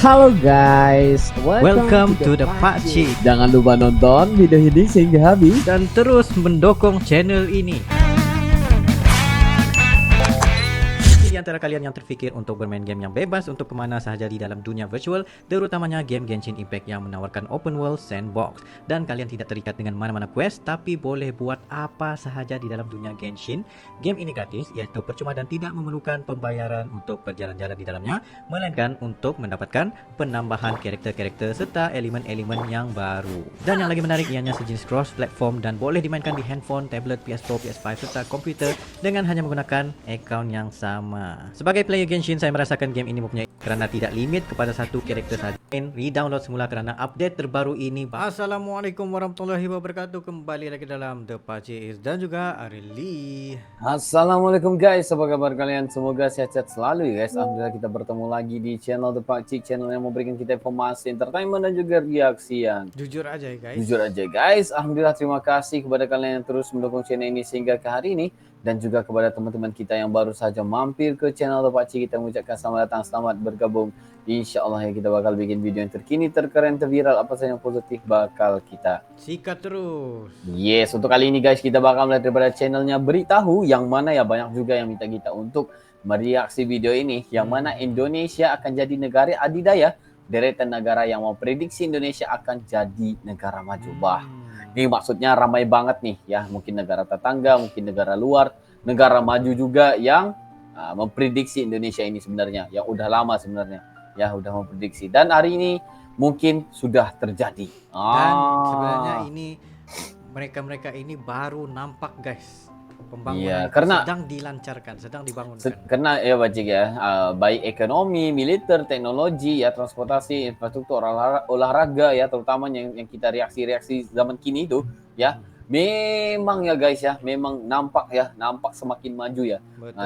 Halo guys, Welcome to the PUBG. Jangan lupa nonton video ini sehingga habis Dan terus mendukung channel ini. Di antara kalian yang terfikir untuk bermain game yang bebas untuk kemana sahaja di dalam dunia virtual, terutamanya game Genshin Impact yang menawarkan open world sandbox, dan kalian tidak terikat dengan mana-mana quest tapi boleh buat apa sahaja di dalam dunia Genshin. Game ini gratis, yaitu percuma dan tidak memerlukan pembayaran untuk berjalan-jalan di dalamnya, melainkan untuk mendapatkan penambahan karakter-karakter serta elemen-elemen yang baru. Dan yang lagi menarik, ianya sejenis cross platform dan boleh dimainkan di handphone, tablet, PS4, PS5 serta komputer dengan hanya menggunakan akaun yang sama. Sebagai player Genshin, saya merasakan game ini mempunyai kerana tidak limit kepada satu karakter saja. Redownload semula kerana update terbaru ini. Assalamualaikum warahmatullahi wabarakatuh. Kembali lagi dalam The PUBG dan juga Arili. Assalamualaikum guys, apa kabar kalian? Semoga sehat-sehat selalu ya guys. Alhamdulillah kita bertemu lagi di channel The PUBG, channel yang memberikan kita informasi, entertainment dan juga reaksi yang Jujur aja ya guys. jujur aja guys. Alhamdulillah terima kasih kepada kalian yang terus mendukung channel ini sehingga ke hari ini. Dan juga kepada teman-teman kita yang baru saja mampir ke channel The PUBG, kita mengucapkan selamat datang, selamat bergabung. Insya Allah ya, kita bakal bikin video yang terkini, terkeren, terviral, apa saja yang positif bakal kita sikat terus. Yes, untuk kali ini guys kita bakal melihat daripada channelnya Beritahu, yang mana ya banyak juga yang minta kita untuk mereaksi video ini, yang mana Indonesia akan jadi negara adidaya, deretan negara yang mau prediksi Indonesia akan jadi negara maju. Bah, ini maksudnya ramai banget nih ya, mungkin negara tetangga, mungkin negara luar, negara maju juga yang memprediksi Indonesia ini sebenarnya, yang udah lama sebenarnya ya udah memprediksi, dan hari ini mungkin sudah terjadi. Dan sebenarnya ini mereka ini baru nampak guys, pembangunan karena sedang dilancarkan, sedang dibangunkan. Karena ya Bajik ya, baik ekonomi, militer, teknologi ya, transportasi, infrastruktur, olahraga ya, terutama yang kita reaksi zaman kini itu ya, memang ya guys ya, memang nampak semakin maju ya,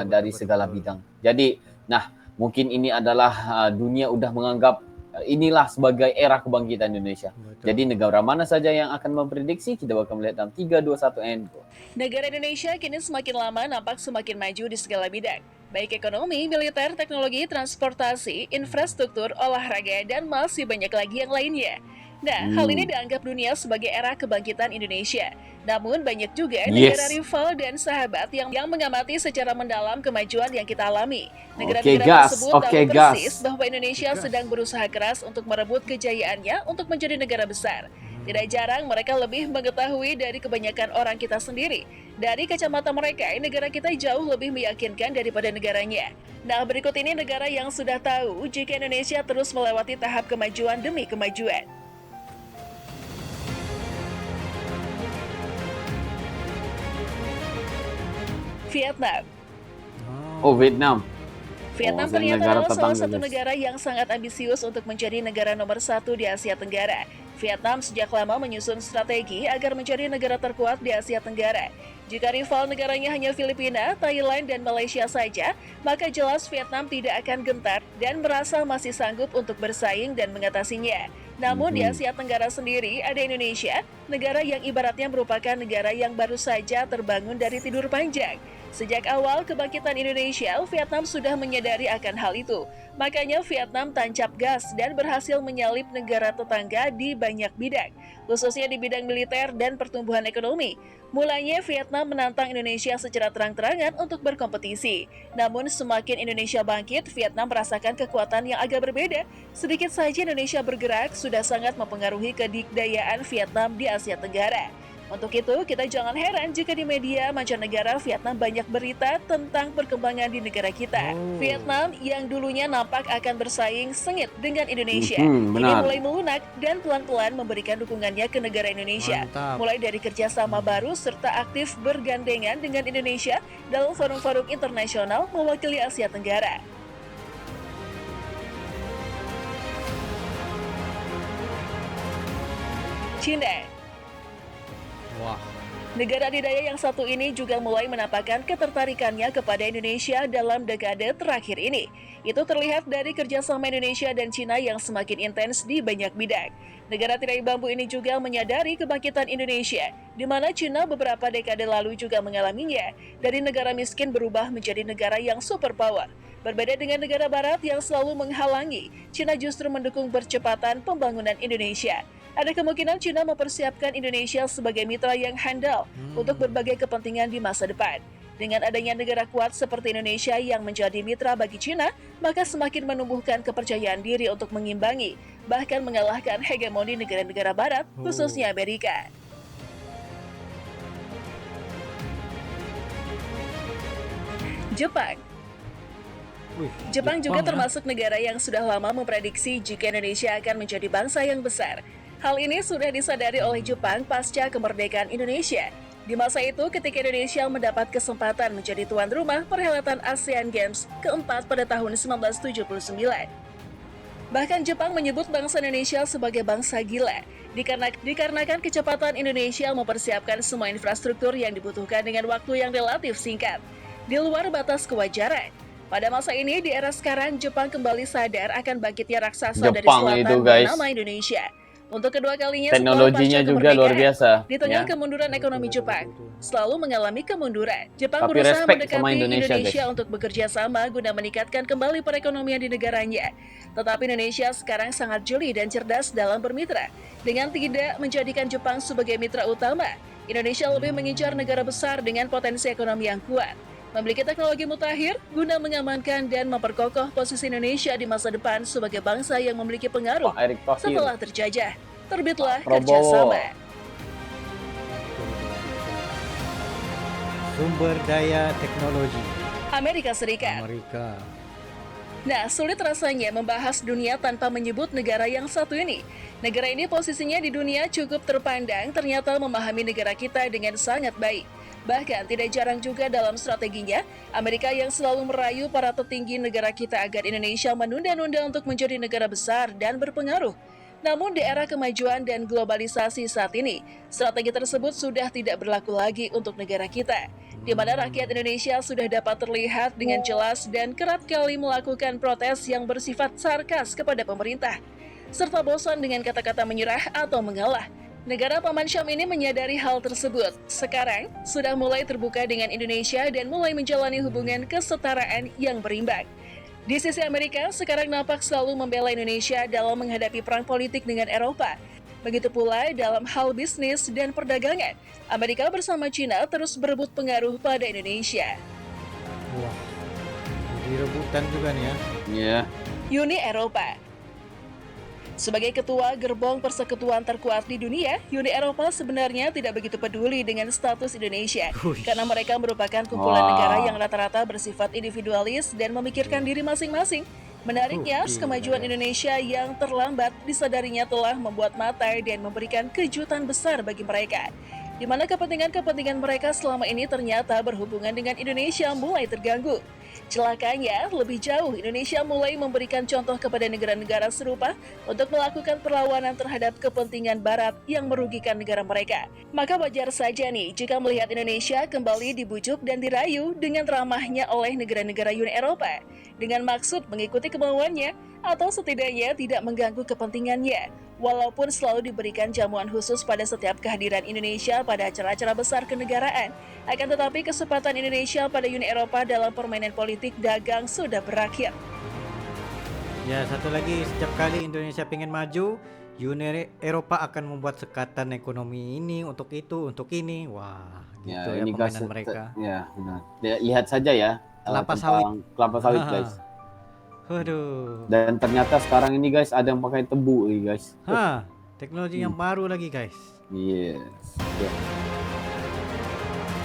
dari segala bidang. Jadi, nah mungkin ini adalah dunia udah menganggap inilah sebagai era kebangkitan Indonesia. Betul. Jadi negara mana saja yang akan memprediksi, kita bakal melihat dalam 3, 2, 1, and go. Negara Indonesia kini semakin lama nampak semakin maju di segala bidang, baik ekonomi, militer, teknologi, transportasi, infrastruktur, olahraga, dan masih banyak lagi yang lainnya. Nah, hal ini dianggap dunia sebagai era kebangkitan Indonesia. Namun banyak juga negara rival dan sahabat yang mengamati secara mendalam kemajuan yang kita alami. Negara-negara tersebut tahu persis bahwa Indonesia sedang berusaha keras untuk merebut kejayaannya untuk menjadi negara besar. Tidak jarang mereka lebih mengetahui dari kebanyakan orang kita sendiri. Dari kacamata mereka, negara kita jauh lebih meyakinkan daripada negaranya. Nah, berikut ini negara yang sudah tahu jika Indonesia terus melewati tahap kemajuan demi kemajuan. Vietnam. Oh, Vietnam. Vietnam ternyata adalah salah satu negara yang sangat ambisius untuk menjadi negara nomor 1 di Asia Tenggara. Vietnam sejak lama menyusun strategi agar menjadi negara terkuat di Asia Tenggara. Jika rival negaranya hanya Filipina, Thailand, dan Malaysia saja, maka jelas Vietnam tidak akan gentar dan merasa masih sanggup untuk bersaing dan mengatasinya. Namun di Asia Tenggara sendiri ada Indonesia, negara yang ibaratnya merupakan negara yang baru saja terbangun dari tidur panjang. Sejak awal kebangkitan Indonesia, Vietnam sudah menyadari akan hal itu. Makanya Vietnam tancap gas dan berhasil menyalip negara tetangga di banyak bidang, khususnya di bidang militer dan pertumbuhan ekonomi. Mulanya Vietnam menantang Indonesia secara terang-terangan untuk berkompetisi. Namun semakin Indonesia bangkit, Vietnam merasakan kekuatan yang agak berbeda. Sedikit saja Indonesia bergerak sudah sangat mempengaruhi kedikdayaan Vietnam di Asia Tenggara. Untuk itu, kita jangan heran jika di media mancanegara Vietnam banyak berita tentang perkembangan di negara kita. Vietnam yang dulunya nampak akan bersaing sengit dengan Indonesia, ini mulai melunak dan pelan-pelan memberikan dukungannya ke negara Indonesia. Mulai dari kerjasama baru serta aktif bergandengan dengan Indonesia dalam forum-forum internasional mewakili Asia Tenggara. Cina. Wah. Negara adidaya yang satu ini juga mulai menampakkan ketertarikannya kepada Indonesia dalam dekade terakhir ini. Itu terlihat dari kerjasama Indonesia dan Cina yang semakin intens di banyak bidang. Negara tirai bambu ini juga menyadari kebangkitan Indonesia, di mana Cina beberapa dekade lalu juga mengalaminya, dari negara miskin berubah menjadi negara yang superpower. Berbeda dengan negara barat yang selalu menghalangi, Cina justru mendukung percepatan pembangunan Indonesia. Ada kemungkinan Cina mempersiapkan Indonesia sebagai mitra yang handal untuk berbagai kepentingan di masa depan. Dengan adanya negara kuat seperti Indonesia yang menjadi mitra bagi Cina, maka semakin menumbuhkan kepercayaan diri untuk mengimbangi, bahkan mengalahkan hegemoni negara-negara barat, khususnya Amerika. Jepang juga termasuk negara yang sudah lama memprediksi jika Indonesia akan menjadi bangsa yang besar. Hal ini sudah disadari oleh Jepang pasca kemerdekaan Indonesia. Di masa itu, ketika Indonesia mendapat kesempatan menjadi tuan rumah perhelatan ASEAN Games keempat pada tahun 1979. Bahkan Jepang menyebut bangsa Indonesia sebagai bangsa gila, dikarenakan kecepatan Indonesia mempersiapkan semua infrastruktur yang dibutuhkan dengan waktu yang relatif singkat, di luar batas kewajaran. Pada masa ini, di era sekarang, Jepang kembali sadar akan bangkitnya raksasa dari selatan bernama Indonesia. Untuk kedua kalinya teknologinya juga luar biasa. Di tengah kemunduran ekonomi Jepang, selalu mengalami kemunduran. Jepang berusaha mendekati Indonesia untuk bekerja sama guna meningkatkan kembali perekonomian di negaranya. Tetapi Indonesia sekarang sangat jeli dan cerdas dalam bermitra. Dengan tidak menjadikan Jepang sebagai mitra utama, Indonesia lebih mengincar negara besar dengan potensi ekonomi yang kuat. Memiliki teknologi mutakhir guna mengamankan dan memperkokoh posisi Indonesia di masa depan sebagai bangsa yang memiliki pengaruh setelah terjajah. Terbitlah kerjasama. Sumber daya teknologi Amerika Serikat. Nah, sulit rasanya membahas dunia tanpa menyebut negara yang satu ini. Negara ini posisinya di dunia cukup terpandang, ternyata memahami negara kita dengan sangat baik. Bahkan tidak jarang juga dalam strateginya, Amerika yang selalu merayu para petinggi negara kita agar Indonesia menunda-nunda untuk menjadi negara besar dan berpengaruh. Namun di era kemajuan dan globalisasi saat ini, strategi tersebut sudah tidak berlaku lagi untuk negara kita, di mana rakyat Indonesia sudah dapat terlihat dengan jelas dan kerap kali melakukan protes yang bersifat sarkas kepada pemerintah, serta bosan dengan kata-kata menyerah atau mengalah. Negara Paman Syam ini menyadari hal tersebut. Sekarang, sudah mulai terbuka dengan Indonesia dan mulai menjalani hubungan kesetaraan yang berimbang. Di sisi Amerika, sekarang nampak selalu membela Indonesia dalam menghadapi perang politik dengan Eropa. Begitu pula dalam hal bisnis dan perdagangan, Amerika bersama Cina terus berebut pengaruh pada Indonesia. Wah, jadi rebutan juga nih ya. Iya. Uni Eropa. Sebagai ketua gerbong persekutuan terkuat di dunia, Uni Eropa sebenarnya tidak begitu peduli dengan status Indonesia, karena mereka merupakan kumpulan negara yang rata-rata bersifat individualis dan memikirkan diri masing-masing. Menariknya, kemajuan Indonesia yang terlambat disadarinya telah membuat mata dan memberikan kejutan besar bagi mereka, di mana kepentingan-kepentingan mereka selama ini ternyata berhubungan dengan Indonesia mulai terganggu. Celakanya, lebih jauh Indonesia mulai memberikan contoh kepada negara-negara serupa untuk melakukan perlawanan terhadap kepentingan Barat yang merugikan negara mereka. Maka wajar saja nih jika melihat Indonesia kembali dibujuk dan dirayu dengan ramahnya oleh negara-negara Uni Eropa, dengan maksud mengikuti kemauannya atau setidaknya tidak mengganggu kepentingannya. Walaupun selalu diberikan jamuan khusus pada setiap kehadiran Indonesia pada acara-acara besar kenegaraan, akan tetapi kesempatan Indonesia pada Uni Eropa dalam permainan politik dagang sudah berakhir. Ya, satu lagi, setiap kali Indonesia pengen maju, Uni Eropa akan membuat sekatan ekonomi ini untuk itu, untuk ini. Wah, gitu ya, permainan mereka. Ya, benar. Lihat saja ya. Kelapa sawit. Kelapa sawit, guys. Waduh. Dan ternyata sekarang ini guys ada yang pakai tebu nih guys. Teknologi yang baru lagi guys. Yes. Yeah.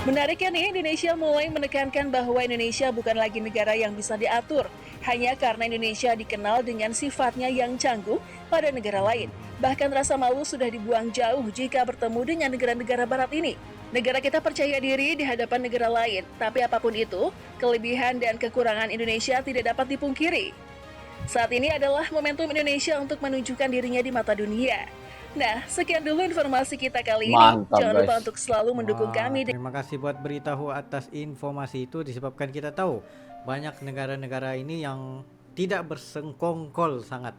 Menariknya nih, Indonesia mulai menekankan bahwa Indonesia bukan lagi negara yang bisa diatur, hanya karena Indonesia dikenal dengan sifatnya yang canggung pada negara lain. Bahkan rasa malu sudah dibuang jauh jika bertemu dengan negara-negara barat ini. Negara kita percaya diri di hadapan negara lain, tapi apapun itu, kelebihan dan kekurangan Indonesia tidak dapat dipungkiri. Saat ini adalah momentum Indonesia untuk menunjukkan dirinya di mata dunia. Nah, sekian dulu informasi kita kali ini. Mantap, Jangan lupa guys. untuk selalu mendukung Wah, kami terima kasih buat beritahu atas informasi itu, disebabkan kita tahu banyak negara-negara ini yang tidak bersengkongkol sangat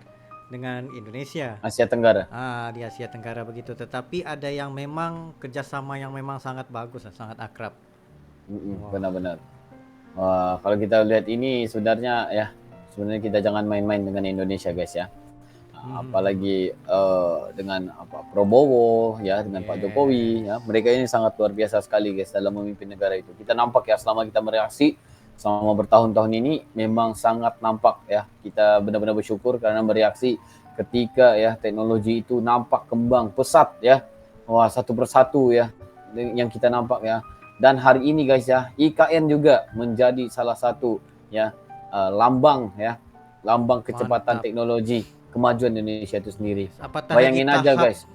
dengan Indonesia. Asia Tenggara. Di Asia Tenggara begitu, tetapi ada yang memang kerjasama yang memang sangat bagus, sangat akrab. Wah. Benar-benar. Wah, kalau kita lihat ini sebenarnya kita jangan main-main dengan Indonesia, guys ya. Apalagi dengan Prabowo ya, dengan Pak Jokowi ya, mereka ini sangat luar biasa sekali, guys, dalam memimpin negara itu. Kita nampak ya, selama kita mereaksi selama bertahun-tahun ini memang sangat nampak ya, kita benar-benar bersyukur karena mereaksi ketika ya teknologi itu nampak kembang pesat ya. Wah, satu persatu ya yang kita nampak ya. Dan hari ini, guys ya, IKN juga menjadi salah satu ya lambang kecepatan Mantap. teknologi kemajuan Indonesia itu sendiri. Apatah Bayangin lagi aja, tahap, guys.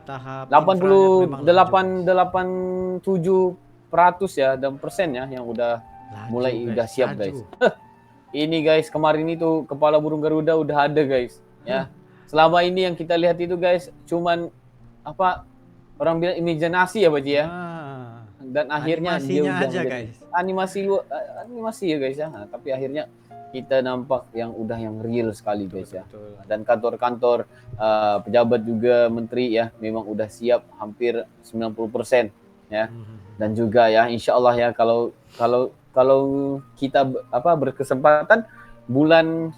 tahap infra yang memang laju, 87% ya dan persen ya yang udah mulai guys, udah siap, laju. guys. Ini, guys, kemarin itu kepala burung Garuda udah ada, guys ya. Selama ini yang kita lihat itu, guys, cuman orang bilang imajinasi ya, Pak Ji ya. Dan akhirnya dia Animasinya udah aja, menjadi guys. animasi ya, guys ya. Nah, tapi akhirnya kita nampak yang udah yang real sekali, guys ya. Betul. Dan kantor-kantor pejabat juga menteri ya memang udah siap hampir 90% ya. Dan juga ya insya Allah ya kalau kita berkesempatan bulan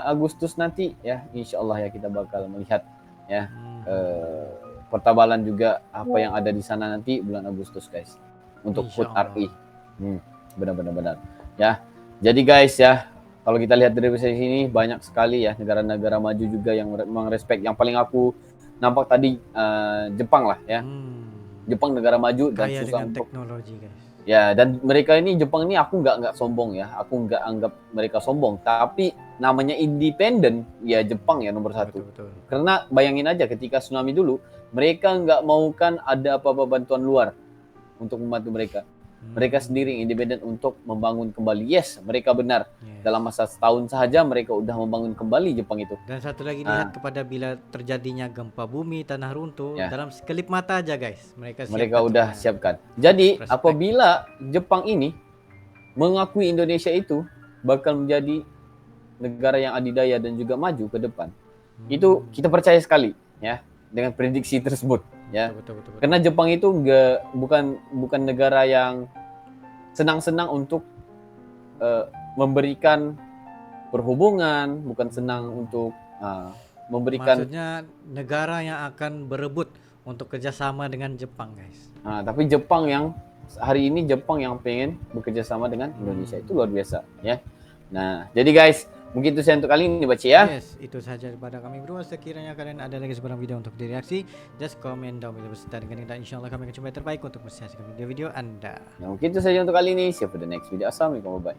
Agustus nanti ya insya Allah ya kita bakal melihat ya pertabalan juga apa yang ada di sana nanti bulan Agustus, guys, untuk HUT RI. Benar-benar ya. Jadi, guys ya, kalau kita lihat dari sini banyak sekali ya negara-negara maju juga yang memang respect. Yang paling aku nampak tadi Jepang lah ya. Jepang negara maju dan Kaya susah dengan untuk teknologi, guys. ya, dan mereka ini Jepang ini aku nggak sombong ya. Aku nggak anggap mereka sombong, tapi namanya independen ya Jepang ya nomor satu. Betul. Karena bayangin aja ketika tsunami dulu mereka nggak maukan ada apa-apa bantuan luar untuk membantu mereka. Mereka sendiri independen untuk membangun kembali. Yes, mereka benar. Dalam masa setahun saja mereka udah membangun kembali Jepang itu. Dan satu lagi, lihat kepada bila terjadinya gempa bumi, tanah runtuh, dalam sekelip mata aja, guys, mereka udah semuanya. siapkan. Jadi Respect. apabila Jepang ini mengakui Indonesia itu bakal menjadi negara yang adidaya dan juga maju ke depan, itu kita percaya sekali ya dengan prediksi tersebut ya. Betul. Karena Jepang itu bukan negara yang senang-senang untuk memberikan perhubungan, bukan senang untuk memberikan. Maksudnya negara yang akan berebut untuk kerjasama dengan Jepang, guys. Tapi Jepang yang hari ini yang pengen bekerja sama dengan Indonesia itu luar biasa ya. Nah, jadi, guys, mungkin itu saya untuk kali ini, Baci ya. Yes, itu saja daripada kami berdua. Sekiranya kalian ada lagi sebarang video untuk direaksi, just comment down below beserta dengan kita. Insya Allah kami akan coba yang terbaik untuk menyaksikan video-video Anda. Nah, mungkin itu saja untuk kali ini. See you for the next video. Assalamualaikum, bye.